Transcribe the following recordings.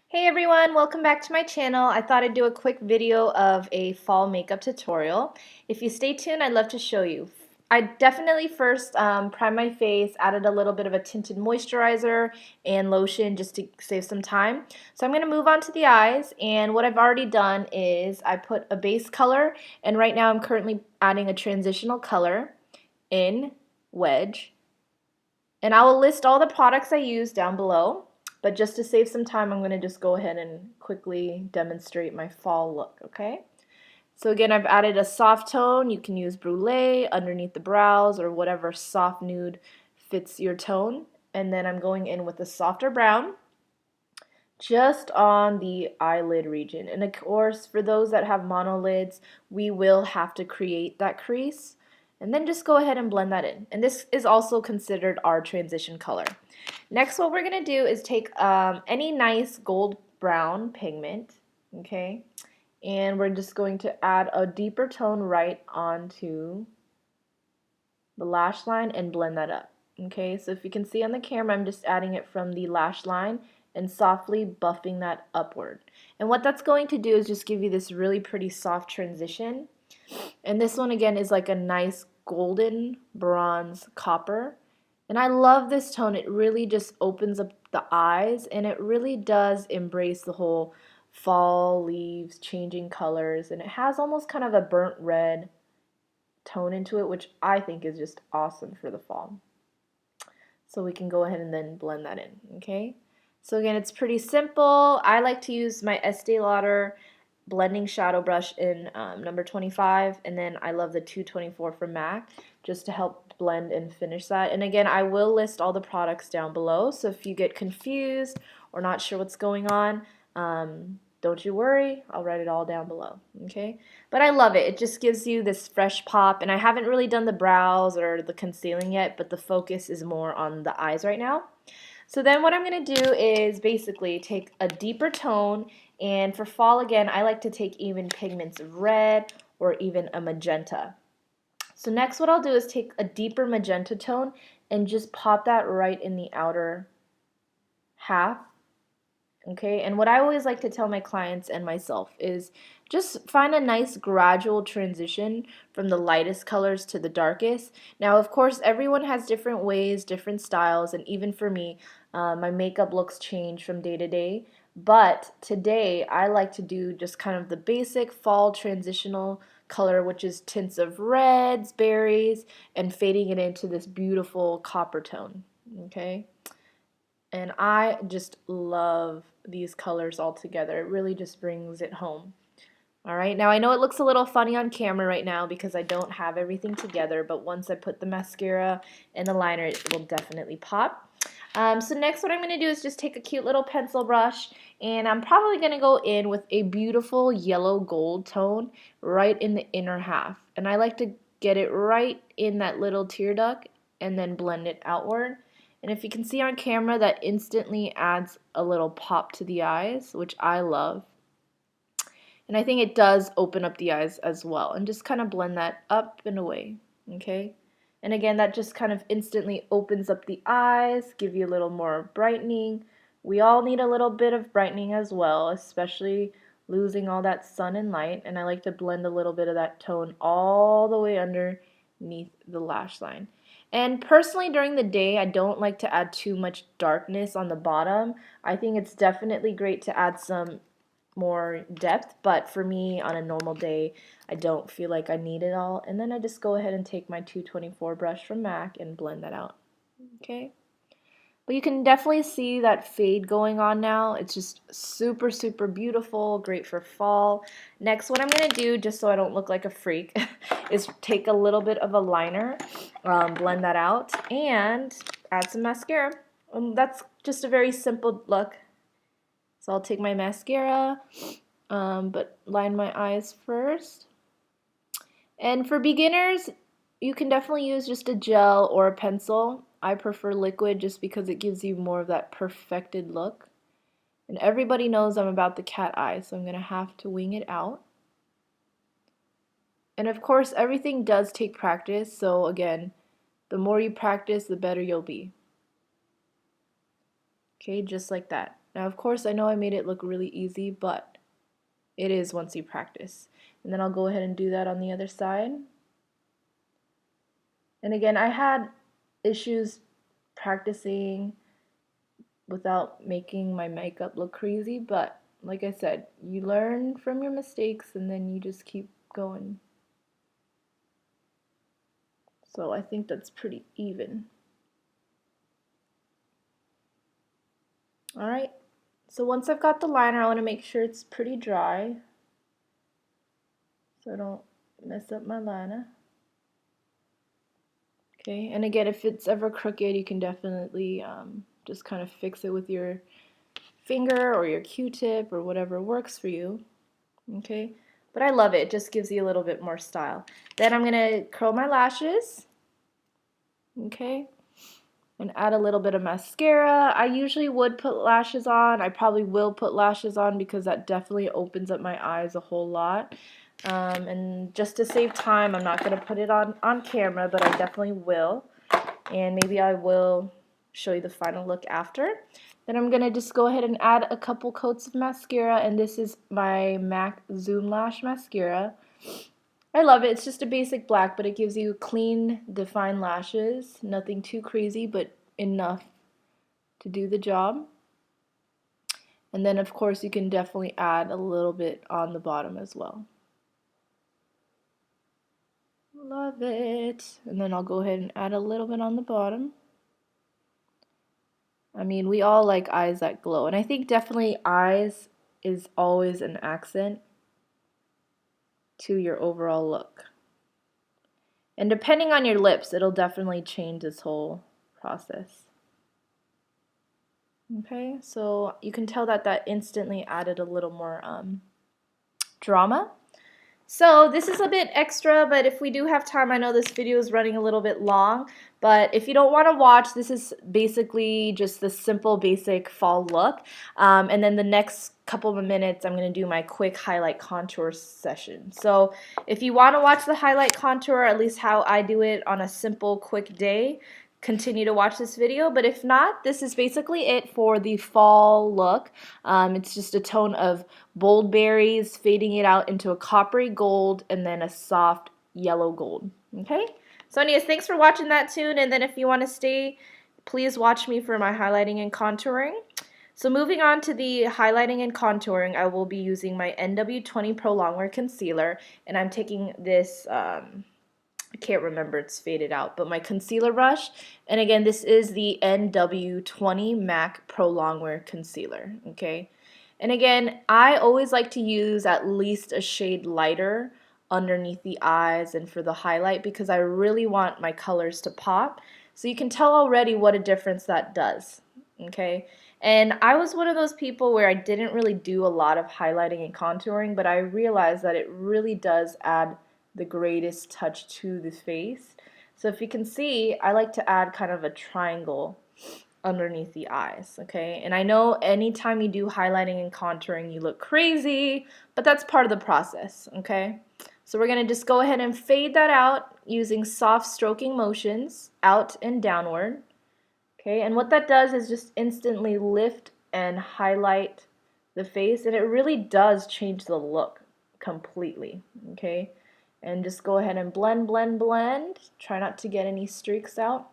Hey everyone, welcome back to my channel. I thought I'd do a quick video of a fall makeup tutorial. If you stay tuned, I'd love to show you. I definitely first primed my face, added a little bit of a tinted moisturizer and lotion just to save some time. So I'm going to move on to the eyes, and what I've already done is I put a base color, and right now I'm currently adding a transitional color in Wedge. And I will list all the products I use down below. But just to save some time, I'm going to just go ahead and quickly demonstrate my fall look, okay? So again, I've added a soft tone. You can use Brule underneath the brows or whatever soft nude fits your tone. And then I'm going in with a softer brown just on the eyelid region. And of course, for those that have monolids, we will have to create that crease. And then just go ahead and blend that in. And this is also considered our transition color. Next, what we're going to do is take any nice gold brown pigment, okay, and we're just going to add a deeper tone right onto the lash line and blend that up. Okay, so if you can see on the camera, I'm just adding it from the lash line and softly buffing that upward. And what that's going to do is just give you this really pretty soft transition. And this one again is like a nice golden bronze copper. And I love this tone. It really just opens up the eyes, and it really does embrace the whole fall leaves changing colors, and it has almost kind of a burnt red tone into it, which I think is just awesome for the fall. So we can go ahead and then blend that in, okay? So again, it's pretty simple. I like to use my Estee Lauder blending shadow brush in number 25, and then I love the 224 from MAC just to help blend and finish that. And again, I will list all the products down below, so if you get confused or not sure what's going on, don't you worry, I'll write it all down below, okay? But I love it. It just gives you this fresh pop, and I haven't really done the brows or the concealing yet, but the focus is more on the eyes right now. So then what I'm going to do is basically take a deeper tone, and for fall again, I like to take even pigments of red or even a magenta. So next what I'll do is take a deeper magenta tone and just pop that right in the outer half. Okay, and what I always like to tell my clients and myself is just find a nice gradual transition from the lightest colors to the darkest. Now, of course, everyone has different ways, different styles, and even for me, my makeup looks change from day to day. But today, I like to do just kind of the basic fall transitional color, which is tints of reds, berries, and fading it into this beautiful copper tone. Okay. And I just love these colors all together. It really just brings it home. All right, now I know it looks a little funny on camera right now because I don't have everything together, but once I put the mascara and the liner, it will definitely pop. So next what I'm going to do is just take a cute little pencil brush, and I'm probably going to go in with a beautiful yellow gold tone right in the inner half. And I like to get it right in that little tear duct and then blend it outward. And if you can see on camera, that instantly adds a little pop to the eyes, which I love. And I think it does open up the eyes as well. And just kind of blend that up and away, okay? And again, that just kind of instantly opens up the eyes, give you a little more brightening. We all need a little bit of brightening as well, especially losing all that sun and light. And I like to blend a little bit of that tone all the way underneath the lash line. And personally, during the day, I don't like to add too much darkness on the bottom. I think it's definitely great to add some more depth, but for me, on a normal day, I don't feel like I need it all. And then I just go ahead and take my 224 brush from MAC and blend that out. Okay? But you can definitely see that fade going on now. It's just super, super beautiful, great for fall. Next, what I'm going to do, just so I don't look like a freak, is take a little bit of a liner, blend that out, and add some mascara. That's just a very simple look. So I'll take my mascara, but line my eyes first. And for beginners, you can definitely use just a gel or a pencil. I prefer liquid just because it gives you more of that perfected look. And everybody knows I'm about the cat eye, so I'm going to have to wing it out. And of course, everything does take practice, so again, the more you practice, the better you'll be. Okay, just like that. Now, of course, I know I made it look really easy, but it is once you practice. And then I'll go ahead and do that on the other side. And again, I had issues practicing without making my makeup look crazy, but like I said, you learn from your mistakes and then you just keep going. So I think that's pretty even. Alright, so once I've got the liner, I want to make sure it's pretty dry so I don't mess up my liner. Okay, and again, if it's ever crooked, you can definitely just kind of fix it with your finger or your Q-tip or whatever works for you. Okay, but I love it. It just gives you a little bit more style. Then I'm going to curl my lashes. Okay, and add a little bit of mascara. I usually would put lashes on. I probably will put lashes on because that definitely opens up my eyes a whole lot. And just to save time, I'm not going to put it on camera, but I definitely will. And maybe I will show you the final look after. Then I'm going to just go ahead and add a couple coats of mascara, and this is my MAC Zoom Lash Mascara. I love it. It's just a basic black, but it gives you clean, defined lashes. Nothing too crazy, but enough to do the job. And then, of course, you can definitely add a little bit on the bottom as well. Love it. And then I'll go ahead and add a little bit on the bottom. I mean, we all like eyes that glow. And I think definitely eyes is always an accent to your overall look. And depending on your lips, it'll definitely change this whole process. Okay, so you can tell that that instantly added a little more drama. So this is a bit extra, but if we do have time, I know this video is running a little bit long, but if you don't want to watch, this is basically just the simple basic fall look. And then the next couple of minutes, I'm going to do my quick highlight contour session. So if you want to watch the highlight contour, at least how I do it on a simple quick day, continue to watch this video, but if not, this is basically it for the fall look. It's just a tone of bold berries, fading it out into a coppery gold and then a soft yellow gold. Okay, so anyways, thanks for watching that tune, and then if you want to stay, please watch me for my highlighting and contouring. So moving on to the highlighting and contouring, I will be using my NW20 Prolongwear concealer, and I'm taking this I can't remember, it's faded out, but my concealer brush, and again, this is the NW20 MAC Pro Longwear Concealer, okay? And again, I always like to use at least a shade lighter underneath the eyes and for the highlight because I really want my colors to pop. So you can tell already what a difference that does, okay? And I was one of those people where I didn't really do a lot of highlighting and contouring, but I realized that it really does add the greatest touch to the face. So if you can see, I like to add kind of a triangle underneath the eyes, okay? And I know anytime you do highlighting and contouring, you look crazy, but that's part of the process, okay? So we're gonna just go ahead and fade that out using soft stroking motions, out and downward, okay? And what that does is just instantly lift and highlight the face, and it really does change the look completely, okay? And just go ahead and blend, blend, blend. Try not to get any streaks out.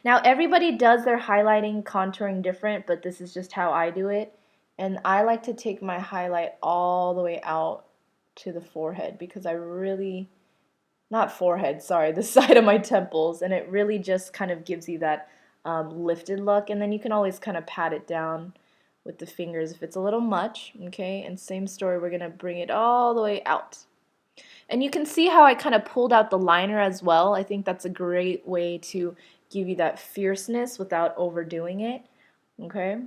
Now everybody does their highlighting, contouring different, but this is just how I do it. And I like to take my highlight all the way out to the forehead because I really, not forehead, sorry, the side of my temples, and it really just kind of gives you that lifted look. And then you can always kind of pat it down with the fingers if it's a little much, okay? And same story, we're gonna bring it all the way out. And you can see how I kind of pulled out the liner as well. I think that's a great way to give you that fierceness without overdoing it. Okay?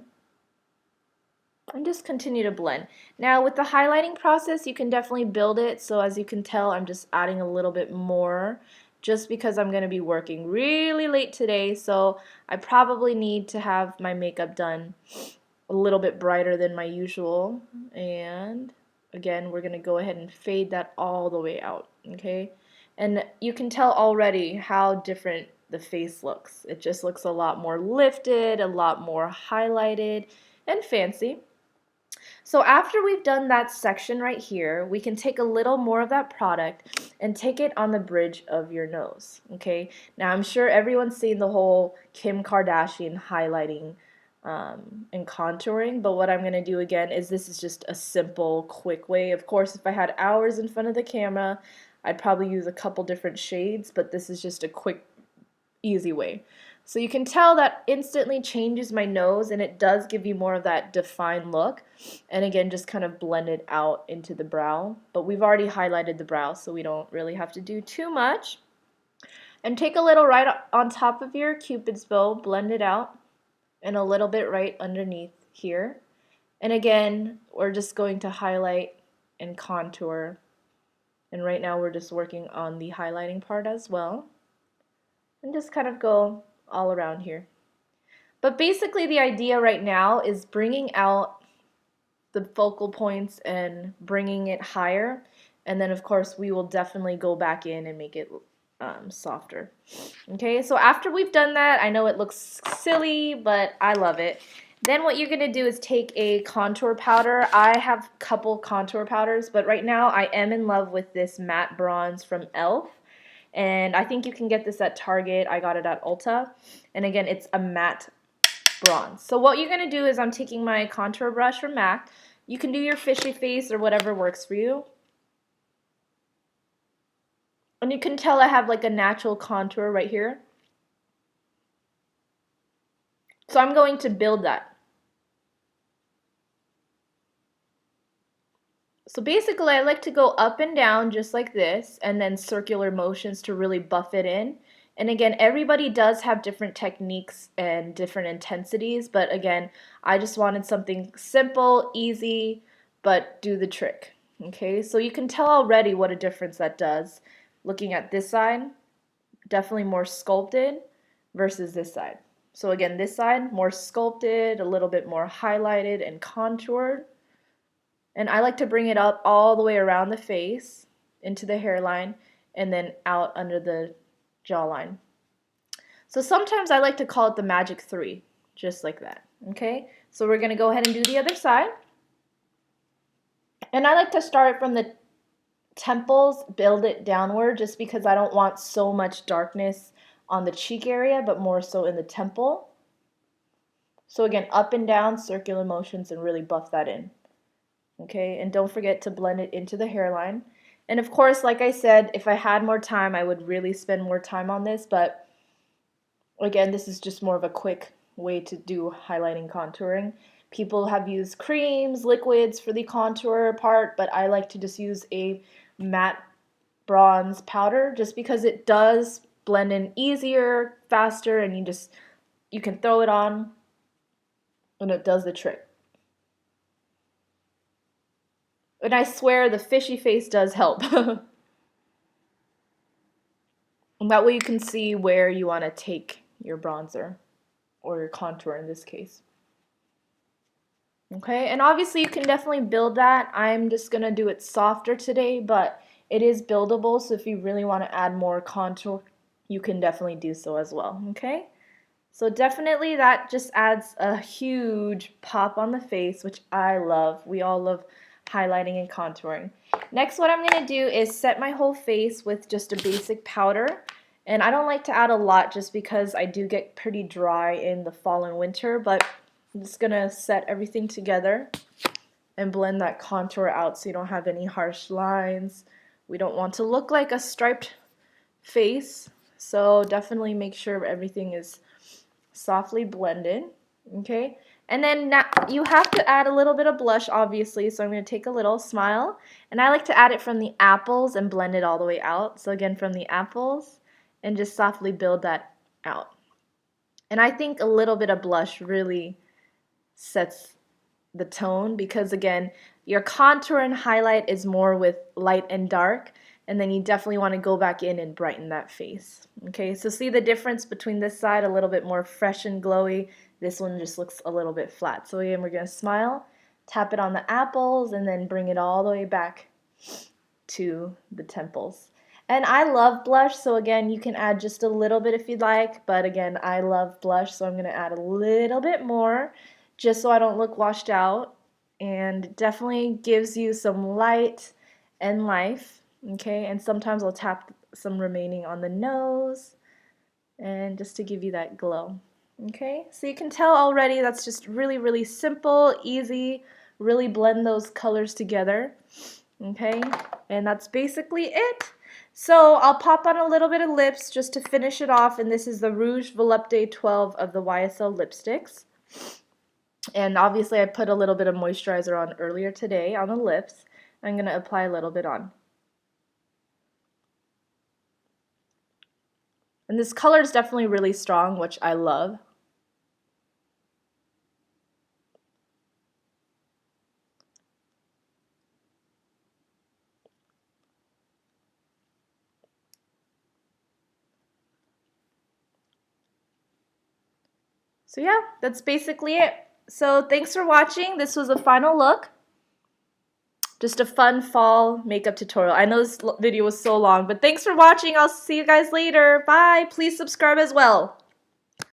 And just continue to blend. Now with the highlighting process, you can definitely build it. So as you can tell, I'm just adding a little bit more just because I'm going to be working really late today. So I probably need to have my makeup done a little bit brighter than my usual. And again, we're going to go ahead and fade that all the way out, okay? And you can tell already how different the face looks. It just looks a lot more lifted, a lot more highlighted, and fancy. So after we've done that section right here, we can take a little more of that product and take it on the bridge of your nose, okay? Now I'm sure everyone's seen the whole Kim Kardashian highlighting and contouring, but what I'm going to do again is this is just a simple, quick way. Of course, if I had hours in front of the camera, I'd probably use a couple different shades, but this is just a quick, easy way. So you can tell that instantly changes my nose, and it does give you more of that defined look. And again, just kind of blend it out into the brow. But we've already highlighted the brow, so we don't really have to do too much. And take a little right on top of your Cupid's bow, blend it out, and a little bit right underneath here. And again, we're just going to highlight and contour. And right now we're just working on the highlighting part as well. And just kind of go all around here. But basically the idea right now is bringing out the focal points and bringing it higher, and then of course we will definitely go back in and make it softer. Okay, so after we've done that, I know it looks silly, but I love it. Then what you're going to do is take a contour powder. I have a couple contour powders, but right now I am in love with this matte bronze from E.L.F. And I think you can get this at Target. I got it at Ulta. And again, it's a matte bronze. So what you're going to do is I'm taking my contour brush from MAC. You can do your fishy face or whatever works for you. And you can tell I have like a natural contour right here. So I'm going to build that. So basically I like to go up and down just like this, and then circular motions to really buff it in. And again, everybody does have different techniques and different intensities, but again, I just wanted something simple, easy, but do the trick. Okay, so you can tell already what a difference that does. Looking at this side, definitely more sculpted versus this side. So again, this side, more sculpted, a little bit more highlighted and contoured. And I like to bring it up all the way around the face, into the hairline, and then out under the jawline. So sometimes I like to call it the magic 3, just like that. Okay, so we're going to go ahead and do the other side. And I like to start from the temples, build it downward, just because I don't want so much darkness on the cheek area, but more so in the temple. So again, up and down, circular motions, and really buff that in. Okay, and don't forget to blend it into the hairline. And of course, like I said, if I had more time, I would really spend more time on this, but again, this is just more of a quick way to do highlighting, contouring. People have used creams, liquids for the contour part, but I like to just use a matte bronze powder just because it does blend in easier, faster, and you can throw it on and it does the trick. And I swear the fishy face does help. And that way you can see where you want to take your bronzer, or your contour in this case. Okay, and obviously you can definitely build that. I'm just going to do it softer today, but it is buildable, so if you really want to add more contour, you can definitely do so as well. Okay, so definitely that just adds a huge pop on the face, which I love. We all love highlighting and contouring. Next, what I'm going to do is set my whole face with just a basic powder. And I don't like to add a lot just because I do get pretty dry in the fall and winter, but I'm just going to set everything together and blend that contour out so you don't have any harsh lines. We don't want to look like a striped face, so definitely make sure everything is softly blended. Okay, and then now you have to add a little bit of blush, obviously, so I'm going to take a little smile, and I like to add it from the apples and blend it all the way out. So again, from the apples, and just softly build that out. And I think a little bit of blush really sets the tone, because again, your contour and highlight is more with light and dark, and then you definitely want to go back in and brighten that face. Okay, so see the difference between this side, a little bit more fresh and glowy. This one just looks a little bit flat. So again, we're going to smile, tap it on the apples, and then bring it all the way back to the temples. And I love blush, so again, you can add just a little bit if you'd like, but again, I love blush, so I'm going to add a little bit more just so I don't look washed out, and definitely gives you some light and life, okay? And sometimes I'll tap some remaining on the nose, and just to give you that glow. Okay, so you can tell already that's just really, really simple, easy, really blend those colors together. Okay, and that's basically it. So I'll pop on a little bit of lips just to finish it off, and this is the Rouge Volupte 12 of the YSL lipsticks. And obviously I put a little bit of moisturizer on earlier today on the lips. I'm going to apply a little bit on. And this color is definitely really strong, which I love. So yeah, that's basically it. So thanks for watching. This was a final look. Just a fun fall makeup tutorial. I know this video was so long, but thanks for watching. I'll see you guys later. Bye. Please subscribe as well.